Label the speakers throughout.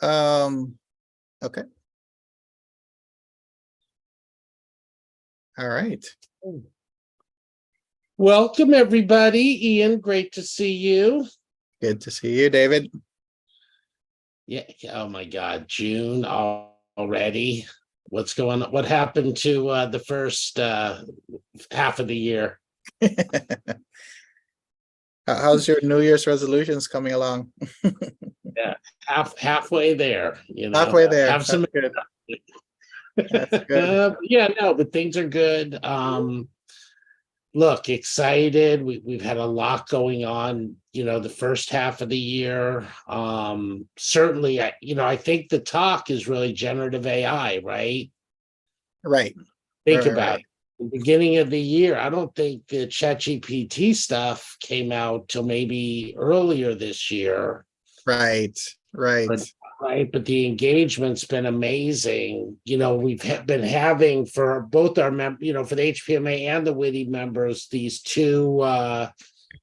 Speaker 1: Okay. All right.
Speaker 2: Welcome, everybody. Ian, great to see you.
Speaker 1: Good to see you, David.
Speaker 2: Yeah. Oh my God, June already. What's going on? What happened to the first half of the year?
Speaker 1: How's your New Year's resolutions coming along?
Speaker 2: Yeah, halfway there.
Speaker 1: Halfway there.
Speaker 2: Have some.
Speaker 1: That's good. That's good.
Speaker 2: Yeah, no, but things are good. Look, excited. We've had a lot going on, the first half of the year. Certainly, I think the talk is really generative AI, right?
Speaker 1: Right.
Speaker 2: Think
Speaker 1: Right.
Speaker 2: about
Speaker 1: Right.
Speaker 2: it. The beginning of the year, I don't think the ChatGPT stuff came out till maybe earlier this year.
Speaker 1: Right. Right.
Speaker 2: But the engagement's been amazing. We've been having for both our for the HPMA and the WITI members, these two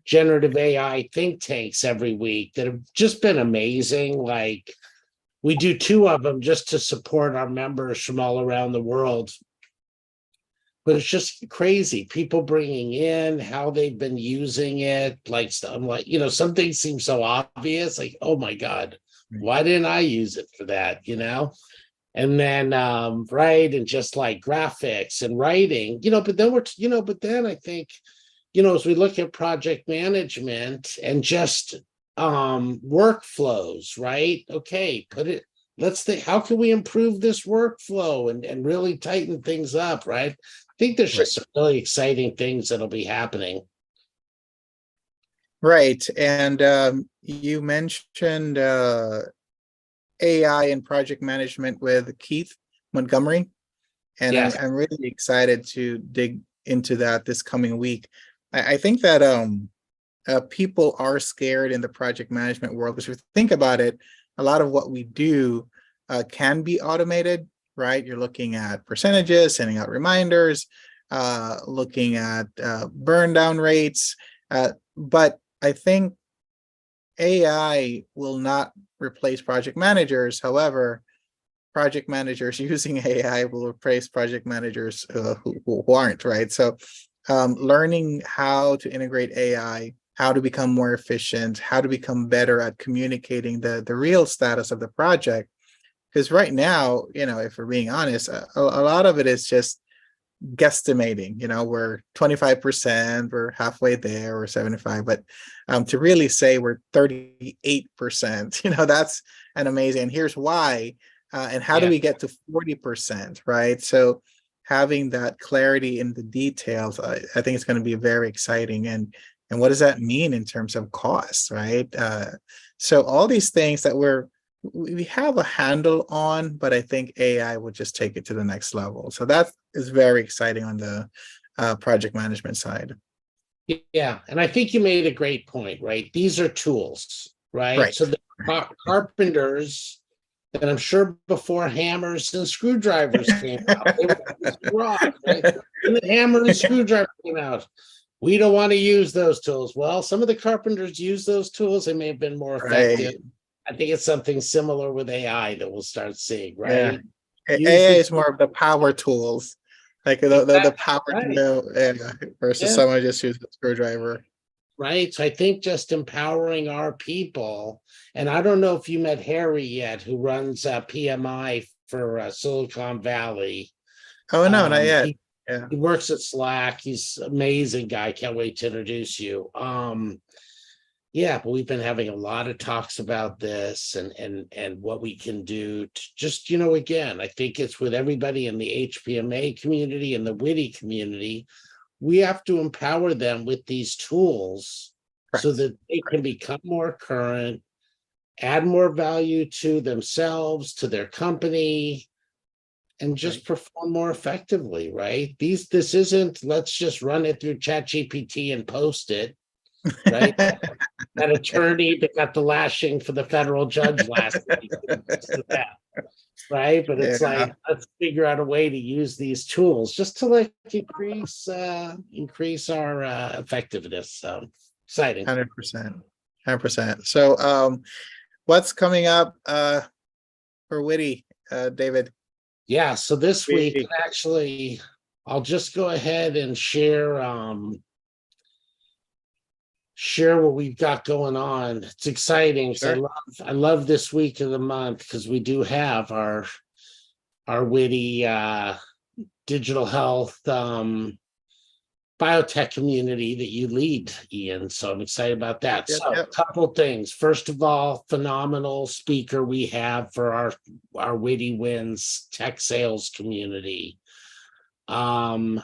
Speaker 2: generative AI think tanks every week that have just been amazing. Like, we do two of them just to support our members from all around the world. But it's just crazy. People bringing in how they've been using it. Like, I'm like, some things seem so obvious. Like, oh my God, why didn't I use it for that? And then, right. And just like graphics and writing, but then I think, as we look at project management and just workflows, right? Okay, let's think, how can we improve this workflow and really tighten things up, right? I think there's just some really exciting things that'll be happening.
Speaker 1: Right. And you mentioned AI and project management with Keith Montgomery. And
Speaker 2: Yes.
Speaker 1: I'm really excited to dig into that this coming week. I think that people are scared in the project management world, because if you think about it, a lot of what we do can be automated, right? You're looking at percentages, sending out reminders, looking at burn down rates. But I think AI will not replace project managers. However, project managers using AI will replace project managers who aren't, right? So learning how to integrate AI, how to become more efficient, how to become better at communicating the real status of the project. Because right now, if we're being honest, a lot of it is just guesstimating. We're 25%, we're halfway there, or 75, but to really say we're 38%, that's an amazing, and here's why. And how do we get to 40%, right? So having that clarity in the details, I think it's going to be very exciting. And what does that mean in terms of costs, right? So all these things that we have a handle on, but I think AI will just take it to the next level. So that is very exciting on the project management side.
Speaker 2: Yeah, and I think you made a great point, right? These are tools, right?
Speaker 1: Right.
Speaker 2: So the carpenters, and I'm sure before hammers and screwdrivers came out, they were rock, right? And the hammer and screwdriver came out. We don't want to use those tools. Well, some of the carpenters use those tools. They may have been more effective.
Speaker 1: Right.
Speaker 2: I think it's something similar with AI that we'll start seeing, right?
Speaker 1: Yeah. AI is more of the power tools, like the power tool, versus someone just uses a screwdriver.
Speaker 2: Right. So I think just empowering our people, and I don't know if you met Harry yet, who runs PMI for Silicon Valley.
Speaker 1: Oh, no, not yet.
Speaker 2: He works at Slack. He's an amazing guy. Can't wait to introduce you. Yeah, but we've been having a lot of talks about this and what we can do to just, again, I think it's with everybody in the HPMA community and the WITI community. We have to empower them with these tools so that they can become more current, add more value to themselves, to their company, and just perform more effectively, right? This isn't, let's just run it through ChatGPT and post it, right? That attorney that got the lashing for the federal judge last week, right? But it's like, let's figure out a way to use these tools just to like increase our effectiveness. So exciting.
Speaker 1: 100%. So what's coming up for WITI, David?
Speaker 2: Yeah, so this week,
Speaker 1: We-
Speaker 2: actually, I'll just go ahead and share what we've got going on. It's exciting. So
Speaker 1: Sure.
Speaker 2: I love this week of the month because we do have our WITI digital health biotech community that you lead, Ian. So I'm excited about that.
Speaker 1: Yep,
Speaker 2: So a
Speaker 1: yep.
Speaker 2: couple things. First of all, phenomenal speaker we have for our WITI Wins tech sales community. Valerie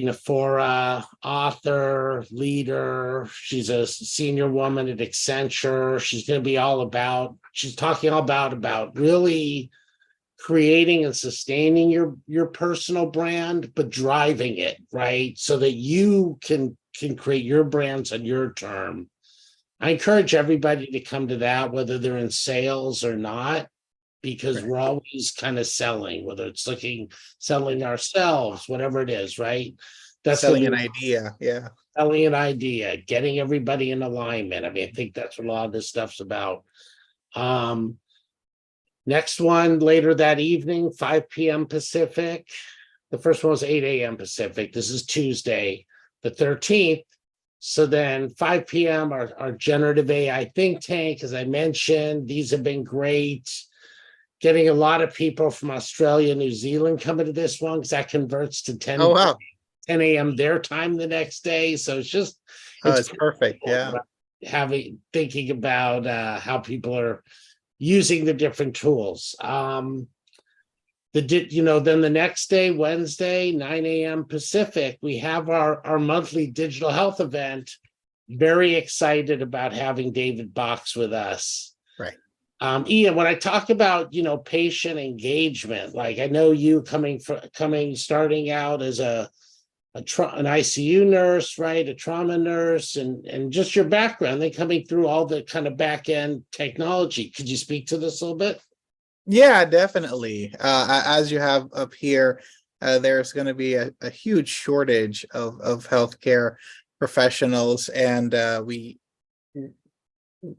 Speaker 2: Nafora, author, leader. She's a senior woman at Accenture. She's going to be she's talking all about really creating and sustaining your personal brand, but driving it, right? So that you can create your brands on your term. I encourage everybody to come to that, whether they're in sales or not, because we're always kind of selling, whether it's selling ourselves, whatever it is, right? That's
Speaker 1: Selling an idea. Yeah.
Speaker 2: selling an idea, getting everybody in alignment. I mean, I think that's what a lot of this stuff's about. Next one later that evening, 5 p.m. Pacific. The first one was 8 a.m. Pacific. This is Tuesday, the 13th. So then 5 p.m. our generative AI think tank, as I mentioned, these have been great. Getting a lot of people from Australia, New Zealand coming to this one because that converts to 10
Speaker 1: Oh, wow.
Speaker 2: a.m. their time the next day. So
Speaker 1: It's perfect. Yeah.
Speaker 2: Thinking about how people are using the different tools. Then the next day, Wednesday, 9 a.m. Pacific, we have our monthly digital health event. Very excited about having David Box with us.
Speaker 1: Right.
Speaker 2: Ian, when I talk about, patient engagement, like I know you starting out as an ICU nurse, right? A trauma nurse and just your background, then coming through all the kind of back end technology. Could you speak to this a little bit?
Speaker 1: Yeah, definitely. As you have up here, there's going to be a huge shortage of healthcare professionals, and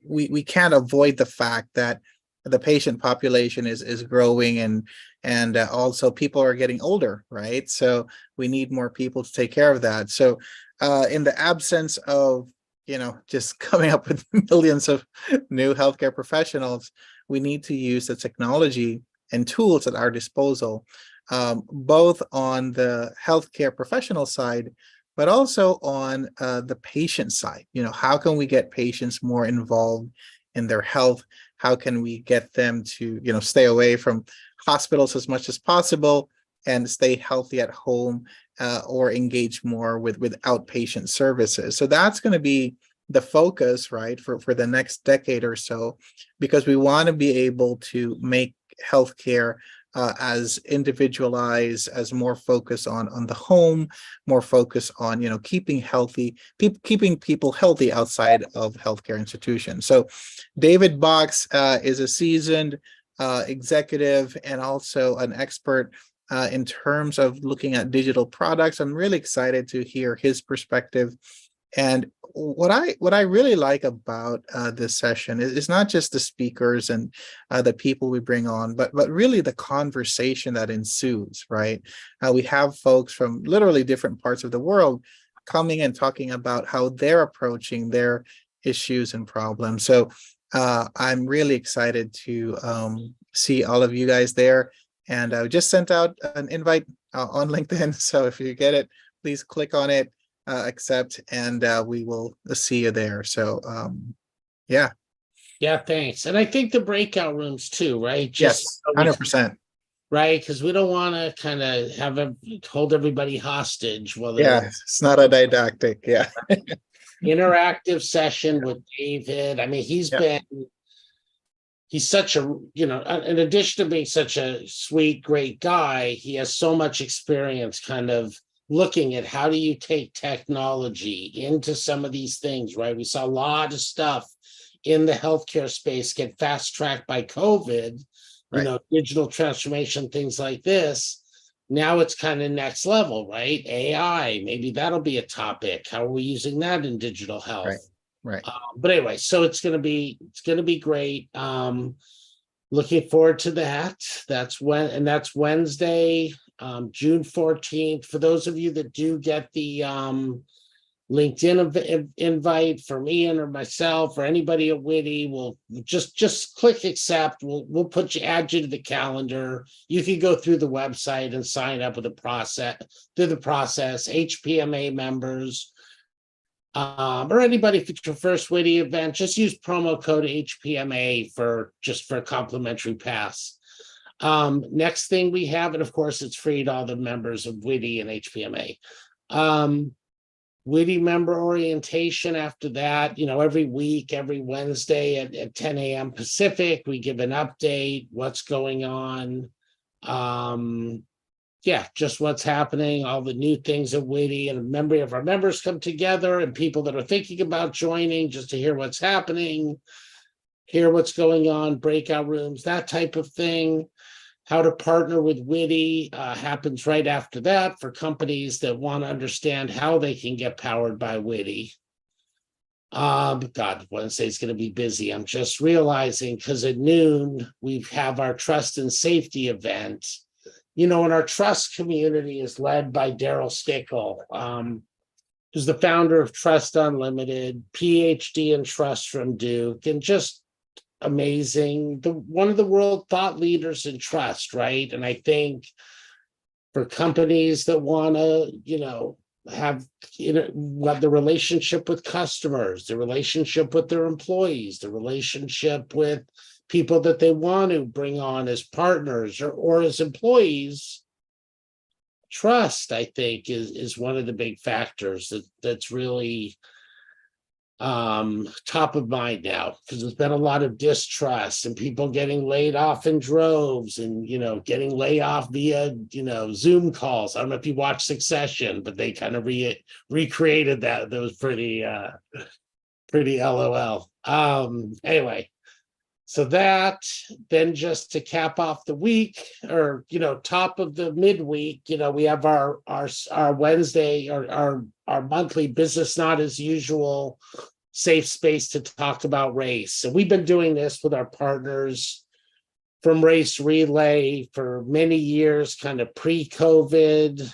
Speaker 1: we can't avoid the fact that the patient population is growing, and also people are getting older, right? So we need more people to take care of that. So in the absence of just coming up with millions of new healthcare professionals, we need to use the technology and tools at our disposal, both on the healthcare professional side, but also on the patient side. How can we get patients more involved in their health? How can we get them to, stay away from hospitals as much as possible and stay healthy at home, or engage more with outpatient services? So that's going to be the focus, right, for the next decade or so, because we want to be able to make healthcare as individualized, as more focus on the home, more focus on keeping people healthy outside of healthcare institutions. So David Box is a seasoned executive and also an expert in terms of looking at digital products. I'm really excited to hear his perspective. And what I really like about this session is not just the speakers and the people we bring on, but really the conversation that ensues, right? We have folks from literally different parts of the world coming and talking about how they're approaching their issues and problems. So I'm really excited to see all of you guys there. And I just sent out an invite on LinkedIn. So if you get it, please click on it. Accept, and we will see you there. So yeah.
Speaker 2: Thanks. And I think the breakout rooms too, right?
Speaker 1: Yes, 100%.
Speaker 2: Right, because we don't want to kind of hold everybody hostage while they're
Speaker 1: Yeah, it's not a didactic. Yeah.
Speaker 2: interactive session with David. I mean, he's such a, in addition to being such a sweet, great guy, he has so much experience kind of looking at how do you take technology into some of these things, right? We saw a lot of stuff in the healthcare space get fast-tracked by COVID,
Speaker 1: Right.
Speaker 2: Digital transformation, things like this. Now it's kind of next level, right? AI, maybe that'll be a topic. How are we using that in digital health?
Speaker 1: Right.
Speaker 2: But anyway, so it's going to be great. looking forward to that. That's Wednesday, June 14th. For those of you that do get the LinkedIn invite from Ian or myself or anybody at WITI, we'll just click accept. We'll add you to the calendar. You can go through the website and sign up with through the process. HPMA members, or anybody for your first WITI event, just use promo code HPMA for a complimentary pass. Next thing we have, and of course it's free to all the members of WITI and HPMA. WITI member orientation after that, every week, every Wednesday at 10 a.m. Pacific, we give an update, what's going on. Just what's happening, all the new things at WITI, and a member of our members come together and people that are thinking about joining just to hear what's happening, hear what's going on, breakout rooms, that type of thing. How to partner with WITI happens right after that for companies that want to understand how they can get powered by WITI. God, Wednesday's going to be busy. I'm just realizing because at noon we have our trust and safety event. And our trust community is led by Daryl Stickle, who's the founder of Trust Unlimited, PhD in trust from Duke, and just amazing. One of the world thought leaders in trust, right? And I think for companies that want to, have the relationship with customers, the relationship with their employees, the relationship with people that they want to bring on as partners or as employees, trust, I think, is one of the big factors that's really top of mind now, because there's been a lot of distrust and people getting laid off in droves and getting laid off via Zoom calls. I don't know if you watch Succession, but they kind of recreated that. That was pretty LOL. Anyway, so that, then just to cap off the week, or top of the midweek, we have our Wednesday, or our monthly business not as usual safe space to talk about race. So we've been doing this with our partners from Race Relay for many years, kind of pre-COVID.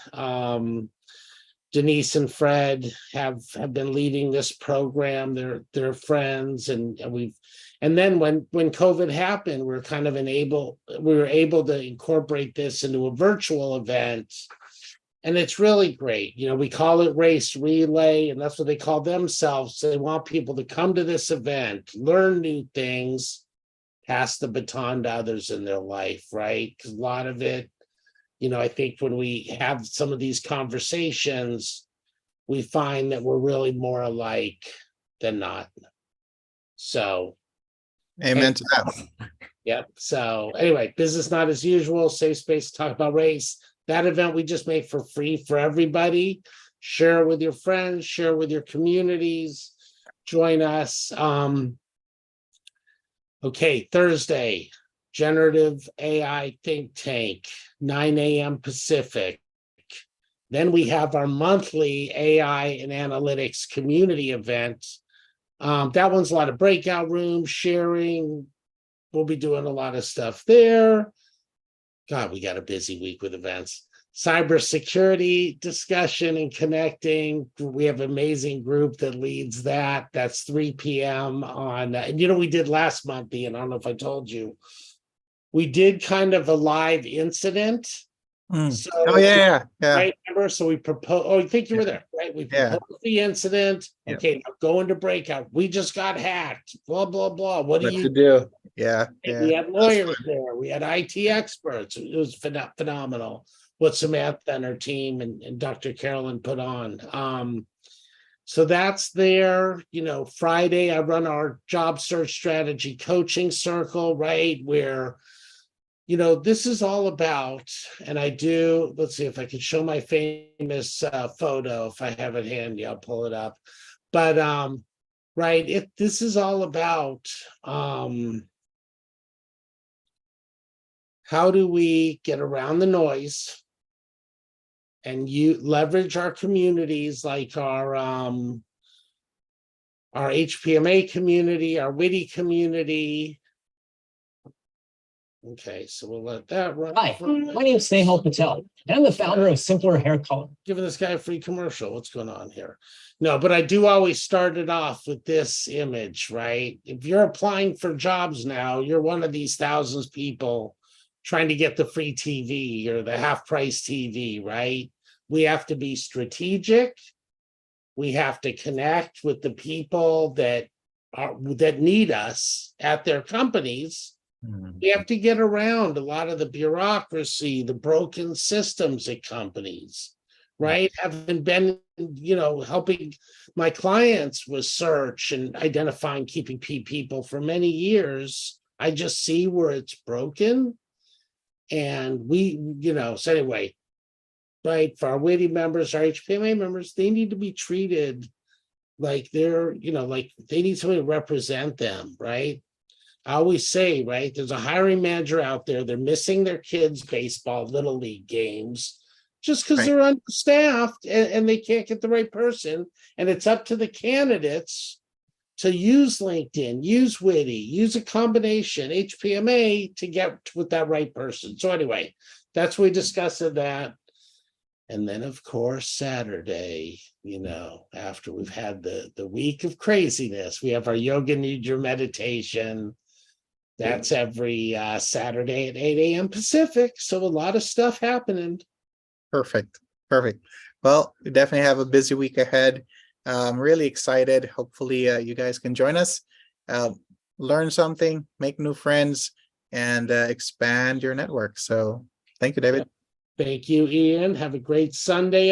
Speaker 2: Denise and Fred have been leading this program. They're friends, and then when COVID happened, we were able to incorporate this into a virtual event. And it's really great. We call it Race Relay, and that's what they call themselves. So they want people to come to this event, learn new things, pass the baton to others in their life, right? Because a lot of it, I think when we have some of these conversations, we find that we're really more alike than not. So.
Speaker 1: Amen to that.
Speaker 2: Yep. So anyway, business not as usual, safe space to talk about race. That event we just made for free for everybody. Share it with your friends, share it with your communities, join us. Okay, Thursday, Generative AI Think Tank, 9 a.m. Pacific. Then we have our monthly AI and analytics community event. That one's a lot of breakout rooms, sharing. We'll be doing a lot of stuff there. God, we got a busy week with events. Cybersecurity discussion and connecting. We have an amazing group that leads that. That's 3 p.m. on, and we did last month, Ian, I don't know if I told you. We did kind of a live incident. So,
Speaker 1: oh yeah.
Speaker 2: Right, remember? So we proposed, I think you were there, right? We proposed the incident. Okay, now go into breakout. We just got hacked, blah, blah, blah. What do you
Speaker 1: do? Yeah.
Speaker 2: We had lawyers there. We had IT experts. It was phenomenal what Samantha and her team and Dr. Carolyn put on. So that's there. Friday, I run our job search strategy coaching circle, right? Where, this is all about, and let's see if I can show my famous photo. If I have it handy, I'll pull it up. But, right, this is all about, how do we get around the noise and leverage our communities, like our HPMA community, our WITI community, Okay, so we'll let that run.
Speaker 3: Hi, my name is Snehal Patel, and I'm the founder of Simpler Hair Color.
Speaker 2: Giving this guy a free commercial. What's going on here? No, but I do always start it off with this image, right? If you're applying for jobs now, you're one of these thousands of people trying to get the free TV or the half price TV, right? We have to be strategic. We have to connect with the people that need us at their companies. We have to get around a lot of the bureaucracy, the broken systems at companies, right? Having been, helping my clients with search and identifying, keeping people for many years, I just see where it's broken. And so anyway, right, for our WITI members, our HPMA members, they need to be treated like they're, like they need somebody to represent them, right? I always say, right, there's a hiring manager out there, they're missing their kids' baseball, little league games just because they're understaffed and they can't get the right person. And it's up to the candidates to use LinkedIn, use WITI, use a combination, HPMA to get with that right person. So anyway, that's what we discussed of that. And then, of course, Saturday, after we've had the week of craziness, we have our yoga nidra meditation. That's every Saturday at 8 a.m. Pacific. So a lot of stuff happening.
Speaker 1: Perfect. Well, we definitely have a busy week ahead. I'm really excited. Hopefully you guys can join us, learn something, make new friends, and expand your network. So thank you, David.
Speaker 2: Thank you, Ian. Have a great Sunday.